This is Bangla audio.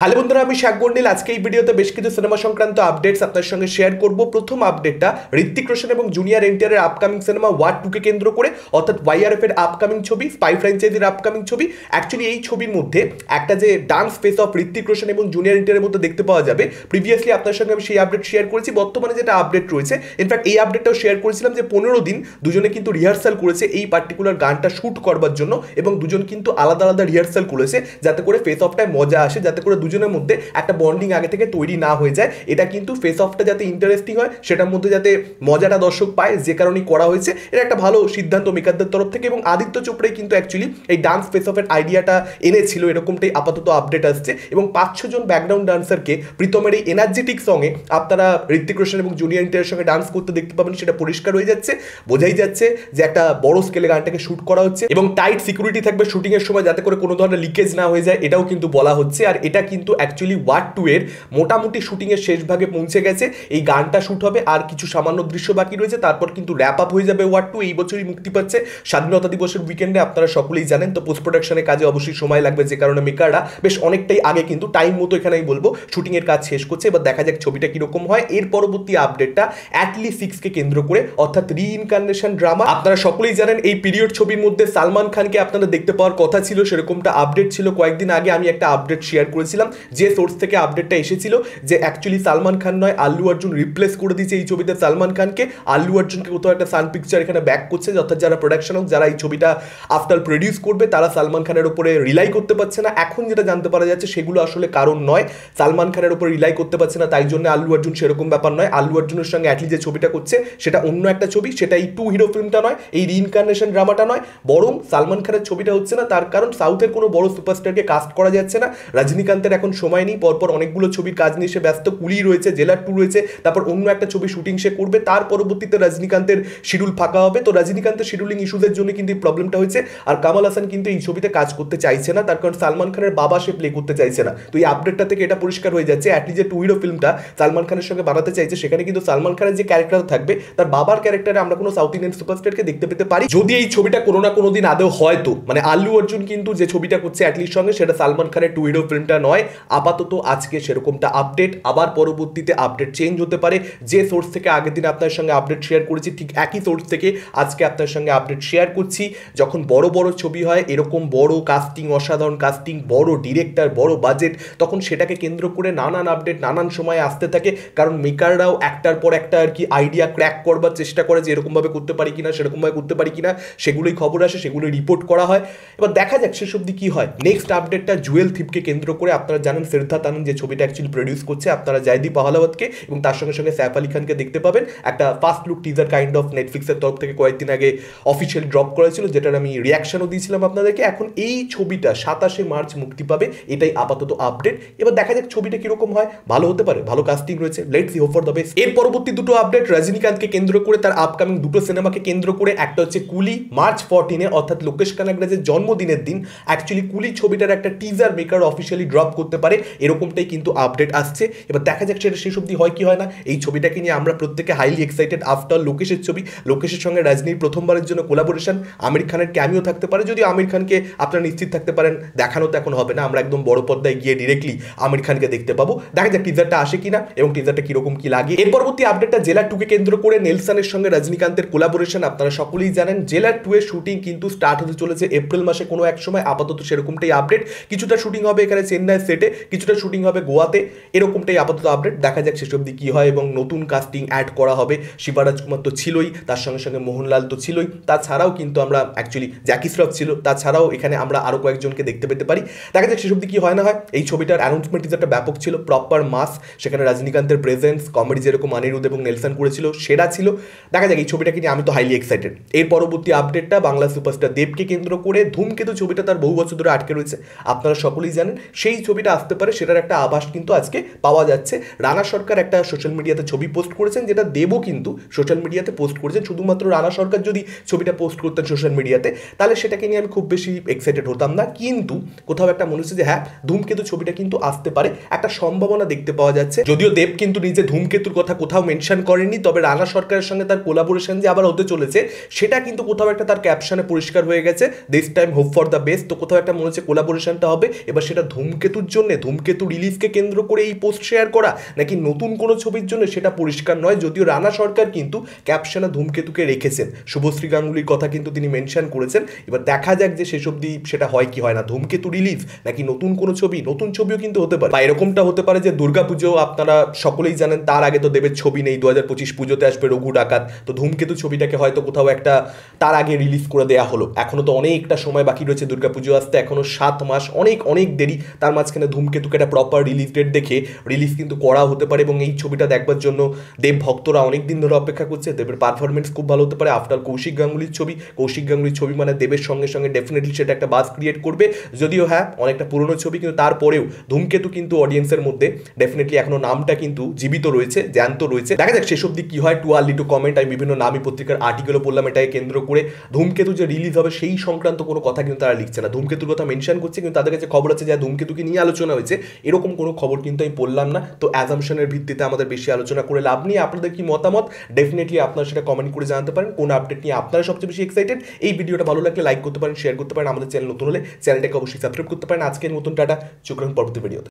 হ্যালো বন্ধুরা, আমি শাক গন্ডিল। আজকে এই ভিডিওতে বেশ কিছু সিনেমা সংক্রান্ত আপডেটস আপনার সঙ্গে শেয়ার করব। প্রথম আপডেটটা ঋত্বিক রোশন এবং জুনিয়র এনটিআরের আপকামিং সিনেমা ওয়ার 2 কে কেন্দ্র করে, অর্থাৎ ওয়াইআরএফ এর আপকামিং ছবি, স্পাই ফ্র্যাঞ্চাইজির আপকামিং ছবি। অ্যাকচুয়ালি এই ছবির মধ্যে একটা যে dance face off Hrithik Roshan এবং জুনিয়র এনটিআরের মধ্যে দেখতে পাওয়া যাবে, প্রিভিয়াসলি আপনার সঙ্গে আমি সেই আপডেট শেয়ার করেছি। বর্তমানে যেটা আপডেট রয়েছে, ইনফ্যাক্ট এই আপডেটটাও শেয়ার করেছিলাম যে 15 দিন দুজনে কিন্তু রিহার্সাল করেছে এই পার্টিকুলার গানটা শ্যুট করবার জন্য, এবং দুজন কিন্তু আলাদা আলাদা রিহার্সাল করেছে যাতে করে ফেস অফটায় মজা আসে, যাতে করে দুজনের মধ্যে একটা বন্ডিং আগে থেকে তৈরি না হয়ে যায়। এটা কিন্তু ফেস অফটা যাতে ইন্টারেস্টিং হয়, সেটার মধ্যে যাতে মজাটা দর্শক পায়, যে কারণেই করা হয়েছে। এটা একটা ভালো সিদ্ধান্ত মেকারদের তরফ থেকে, এবং আদিত্য চোপড়াই কিন্তু অ্যাকচুয়ালি এই ডান্স ফেস অফের আইডিয়াটা এনেছিল, এরকমটাই আপাতত আপডেট আসছে। এবং 5-6 জন ব্যাকগ্রাউন্ড ডান্সারকে প্রীতমের এই এনার্জেটিক সঙ্গে আপনারা ঋত্বিক রোশন এবং জুনিয়র এনটিআরের সঙ্গে ডান্স করতে দেখতে পাবেন, সেটা পরিষ্কার হয়ে যাচ্ছে। বোঝাই যাচ্ছে যে একটা বড় স্কেলে গানটাকে শুট করা হচ্ছে, এবং টাইট সিকিউরিটি থাকবে শুটিং এর সময় যাতে করে কোনো ধরনের লিকেজ না হয়ে যায়, এটাও কিন্তু বলা হচ্ছে। আর এটা কিন্তু অ্যাকচুয়ালি ওয়ার 2 এর মোটামুটি শুটিং এর শেষ ভাগে পৌঁছে গেছে। এই গানটা শুট হবে, আর কিছু সামান্য দৃশ্য বাকি রয়েছে, তারপর কিন্তু র্যাপ আপ হয়ে যাবে ওয়ার 2। এই বছরই মুক্তি পাচ্ছে স্বাধীনতা দিবসের উইকেন্ডে, আপনারা সকলেই জানেন। তো পোস্ট প্রোডাকশনের কাজে অবশ্যই সময় লাগবে, যে কারণে মেকাররা বেশ অনেকটাই আগে কিন্তু টাইম মতো এখানে আমি বলবো শুটিং এর কাজ শেষ করছে। এবার দেখা যাক ছবিটা কিরকম হয়। এর পরবর্তী আপডেটটা অ্যাটলি 6 কে কেন্দ্র করে, অর্থাৎ রিইনকার্নেশন ড্রামা। আপনারা সকলেই জানেন এই পিরিয়ড ছবির মধ্যে সালমান খানকে আপনারা দেখতে পাওয়ার কথা ছিল, সেরকমটা আপডেট ছিল। কয়েকদিন আগে আমি একটা আপডেট শেয়ার করেছিলাম, যে সোর্স থেকে আপডেটটা এসেছিল যে অ্যাকচুয়ালি সালমান খান নয়, আল্লু অর্জুন রিপ্লেস করে দিয়েছে এই ছবিতে সালমান খানকে। আল্লু অর্জুনকে কোথাও একটা সান পিকচার এখানে ব্যাক করছে, অর্থাৎ যারা প্রোডাকশন হোক, যারা এই ছবিটা আফটার প্রডিউস করবে, তারা সালমান খানের উপরে রিলাই করতে পারছে না। এখন যেটা জানতে পারা যাচ্ছে সেগুলো আসলে কারণ নয়, সালমান খানের উপর রিলাই করতে পারছে না তাই জন্য আল্লু অর্জুন, সেরকম ব্যাপার নয়। আল্লু অর্জুনের সঙ্গে অ্যাটলি যে ছবিটা করছে সেটা অন্য একটা ছবি, সেটা এই 2 হিরো ফিল্মটা নয়, এই রিইনকার্নেশন ড্রামাটা নয়। বরং সালমান খানের ছবিটা হচ্ছে না, তার কারণ সাউথের কোনো বড় সুপারস্টারকে কাস্ট করা যাচ্ছে না। রজনীকান্তের এখন সময় নেই, পরপর অনেকগুলো ছবির কাজ নিয়ে সে ব্যস্ত। কুলি রয়েছে, জেলার 2 রয়েছে, তারপর অন্য একটা ছবি শুটিং সে করবে, তার পরবর্তীতে রজনীকান্তের শিডিউল ফাঁকা হবে। তো রজনীকান্তের শিডিউলিং ইস্যুদের জন্য কিন্তু এই প্রবলেমটা হয়েছে। আর কামাল হাসান কিন্তু এই ছবিতে কাজ করতে চাইছে না, তার কারণ সালমান খানের বাবা সে প্লে করতে চাইছে না। তো এই আপডেটটা থেকে এটা পরিষ্কার হয়ে যাচ্ছে অ্যাটলি যে 2 হিরো ফিল্মটা সালমান খানের সঙ্গে বানাতে চাইছে, সেখানে কিন্তু সালমান খানের যে ক্যারেক্টার থাকবে, তার বাবার ক্যারেক্টারে আমরা কোনো সাউথ ইন্ডিয়ান সুপারস্টারকে দেখতে পেতে পারি, যদি এই ছবিটা কোনো না কোনো দিন আদৌ হয়তো। মানে আল্লু অর্জুন কিন্তু যে ছবিটা করছে অ্যাটলির সঙ্গে, সেটা সালমান খানের 2 হিরো ফিল্মটা নয়। আপাতত আজকে সেরকমটা আপডেট, আবার পরবর্তীতে আপডেট চেঞ্জ হতে পারে। যে সোর্স থেকে আগের দিন আপনার সঙ্গে আপডেট শেয়ার করেছি, ঠিক একই সোর্স থেকে আজকে আপনার সঙ্গে আপডেট শেয়ার করছি। যখন বড় বড় ছবি হয়, এরকম বড় কাস্টিং, অসাধারণ কাস্টিং, বড় ডিরেক্টর, বড় বাজেট, তখন সেটাকে কেন্দ্র করে নানান আপডেট নানান সময় আসতে থাকে। কারণ মেকাররাও একটার পর একটা আর কি আইডিয়া ক্র্যাক করবার চেষ্টা করে, যে এরকমভাবে করতে পারি কিনা, সেরকমভাবে করতে পারি কিনা, সেগুলোই খবর আসে, সেগুলোই রিপোর্ট করা হয়। এবার দেখা যাক শেষ অবধি কি হয়। নেক্সট আপডেটটা জুয়েল থিপকে কেন্দ্র করে। আপনারা জানেন সিদ্ধার্থ আনন্দ যে ছবিটা অ্যাকচুয়ালি প্রডিউস করছে, আপনারা জয়দীপ আহলাওয়াতকে এবং তার সঙ্গে সঙ্গে সাইফ আলী খানকে দেখতে পাবেন। একটা first look teaser kind of নেটফ্লিক্সের তরফ থেকে কয়েকদিন আগে অফিসিয়ালি ড্রপ করা ছিল, যেটার আমি রিয়াকশনও দিয়েছিলাম আপনাদেরকে। এখন এই ছবিটা 27শে মার্চ মুক্তি পাবে, এটাই আপাতত আপডেট। এবার দেখা যাক ছবিটা কিরকম হয়। ভালো হতে পারে, ভালো কাস্টিং রয়েছে, let's see, hope for the best. এর পরবর্তী দুটো আপডেট রজনীকান্তকে কেন্দ্র করে, তার আপকামিং দুটো সিনেমাকে কেন্দ্র করে। একটা হচ্ছে কুলি, মার্চ 14-এ, অর্থাৎ লোকেশ কানাগরাজের জন্মদিনের দিন অ্যাকচুয়ালি কুলি ছবিটার একটা টিজার মেকার অফিসিয়ালি ড্রপ করতে পারে, এরকমটাই কিন্তু আপডেট আসছে। এবার দেখা যাক সেটা শেষ অবধি হয় কি হয় না। এই ছবিটাকে নিয়ে আমরা প্রত্যেকে হাইলি এক্সাইটেড। আফটার লোকেশের ছবি, লোকেশের সঙ্গে রজনীর প্রথমবারের জন্য কোলাবোরেশন, আমির খানের ক্যামিও থাকতে পারে। যদি আমির খানকে আপনারা নিশ্চিত থাকতে পারেন দেখানো তো এখন হবে না, আমরা একদম বড় পর্দায় গিয়ে ডিরেক্টলি আমির খানকে দেখতে পাবো। দেখা যাক টিজারটা আসে কিনা এবং টিজারটা কিরকম কি লাগে। এর পরবর্তী আপডেটটা জেলার 2 কে কেন্দ্র করে নেলসনের সঙ্গে রজনীকান্তের কোলাবোরেশন। আপনারা সকলেই জানেন জেলার 2 এর শুটিং কিন্তু স্টার্ট হতে চলেছে এপ্রিল মাসে কোনো এক সময়। আপাতত সেরকমটাই আপডেট। কিছুটা শুটিং হবে এখানে চেন্নাই সেটে, কিছুটা শুটিং হবে গোয়াতে, এরকমটাই আপাতত আপডেট। দেখা যাক শেষ অবধি কি হয়। এবং নতুন কাস্টিং অ্যাড করা হবে, শিবরাজ কুমার তো ছিলই, তার সঙ্গে সঙ্গে মোহনলাল তো ছিলই, তাছাড়াও কিন্তু আমরা অ্যাকচুয়ালি জ্যাকি শ্রফ ছিল, তাছাড়াও এখানে আমরা আরও কয়েকজনকে দেখতে পেতে পারি। দেখা যাক শেষ অবধি কি হয় না হয়। এই ছবিটার অ্যানাউন্সমেন্ট টিজারটা ব্যাপক ছিল, প্রপার মাস, সেখানে রজনীকান্তের প্রেজেন্স, কমেডি যেরকম অনিরুদ্ধ এবং নেলসন করেছিল সেরা ছিল। দেখা যাক এই ছবিটাকে নিয়ে আমি তো হাইলি এক্সাইটেড। এর পরবর্তী আপডেটটা বাংলা সুপারস্টার দেবকে কেন্দ্র করে। ধূমকেতু ছবিটা তার বহু বছর ধরে আটকে রয়েছে, আপনারা সকলেই জানেন। সেই ছবিটা আসতে পারে, সেটার একটা আভাস কিন্তু আজকে পাওয়া যাচ্ছে। রানা সরকার একটা সোশ্যাল মিডিয়াতে ছবি পোস্ট করেছেন, যেটা দেবও কিন্তু সোশ্যাল মিডিয়াতে পোস্ট করেছেন। শুধুমাত্র রানা সরকার যদি ছবিটা পোস্ট করতেন সোশ্যাল মিডিয়াতে, তাহলে সেটাকে নিয়ে আমি খুব বেশি এক্সাইটেড হতাম না। কিন্তু কোথাও একটা মনে হচ্ছে যে হ্যাঁ, ধূমকেতু ছবিটা কিন্তু আসতে পারে, একটা সম্ভাবনা দেখতে পাওয়া যাচ্ছে। যদিও দেব কিন্তু নিজে ধূমকেতুর কথা কোথাও মেনশন করেনি, তবে রানা সরকারের সঙ্গে তার কোলাবোরেশন যে আবার হতে চলেছে, সেটা কিন্তু কোথাও একটা তার ক্যাপশনে পরিষ্কার হয়ে গেছে, this time hope for the best. তো কোথাও একটা মনে হচ্ছে কোলাবোরেশনটা হবে। এবার সেটা ধূমকেতুর জন্য, ধূমকেতু রিলিজকে কেন্দ্র করে এই পোস্ট শেয়ার করা, নাকি নতুন কোনো ছবির জন্য সেটা পরিষ্কার নয়। যদিও রানা সরকার কিন্তু ক্যাপশনে ধূমকেতুকে রেখেছেন, শুভশ্রী গাঙ্গুলির কথা কিন্তু তিনি মেনশন করেছেন। এবার দেখা যাক যে শেষ অবধি সেটা হয় কি হয় না, ধূমকেতু রিলিজ নাকি নতুন কোনো ছবি। নতুন ছবিও কিন্তু হতে পারে, বা এরকমটা হতে পারে যে দুর্গাপুজো আপনারা সকলেই জানেন, তার আগে তো দেবের ছবি নেই, 2025 পুজোতে আসবে রঘু ডাকাত, তো ধূমকেতু ছবিটাকে হয়তো কোথাও একটা তার আগে রিলিজ করে দেওয়া হলো। এখনো তো অনেকটা সময় বাকি রয়েছে দুর্গাপুজো আসতে, এখনো 7 মাস, অনেক অনেক দেরি। তার মাঝখানে ধূমকেতুকে একটা প্রপার রিলিজ ডেট দেখে রিলিজ কিন্তু করা হতে পারে, এবং এই ছবিটা দেখবার জন্য দেব ভক্তরা অনেক দিন ধরে অপেক্ষা করছে। দেবের পারফরমেন্স খুব ভালো হতে পারে আফটার কৌশিক গাঙ্গুলির ছবি। কৌশিক গাঙ্গুলির ছবি মানে দেবের সঙ্গে সঙ্গে ডেফিনেটলি সেটা একটা বাজ ক্রিয়েট করবে। যদিও হ্যাঁ অনেকটা পুরনো ছবি, কিন্তু তারপরেও ধূমকেতু কিন্তু অডিয়েন্সের মধ্যে ডেফিনেটলি এখনো নামটা কিন্তু জীবিত রয়েছে, জ্যান্ত রয়েছে। দেখা যাক শেষ অব্দি কি হয়। Too early two comment. আমি বিভিন্ন নামী পত্রিকার আর্টিকেলও পড়লাম এটাকে কেন্দ্র করে। ধূমকেতু যে রিলিজ হবে সেই সংক্রান্ত কোনো কথা কিন্তু তারা লিখছে না, ধূমকেতুর কথা মেনশন করছে, কিন্তু তাদের কাছে খবর আছে যে ধূমকেতুকে নিয়ে আলোচনা হয়েছে, এরকম কোনো খবর কিন্তু আমি পড়লাম না। তো অ্যাজাম্পশনের ভিত্তিতে আমাদের বেশি আলোচনা করে লাভ নেই। আপনাদের কি মতামত ডেফিনেটলি আপনারা সেটা কমেন্ট করে জানাতে পারেন। কোন আপডেট নিয়ে আপনারা সবচেয়ে বেশি এক্সাইটেড। এই ভিডিওটা ভালো লাগলে লাইক করতে পারেন, শেয়ার করতে পারেন। আমাদের চ্যানেল নতুন হলে চ্যানেলটাকে অবশ্যই সাবস্ক্রাইব করতে পারেন। আজকের মতন টাটা, চোখ রাখুন পরবর্তী ভিডিওতে।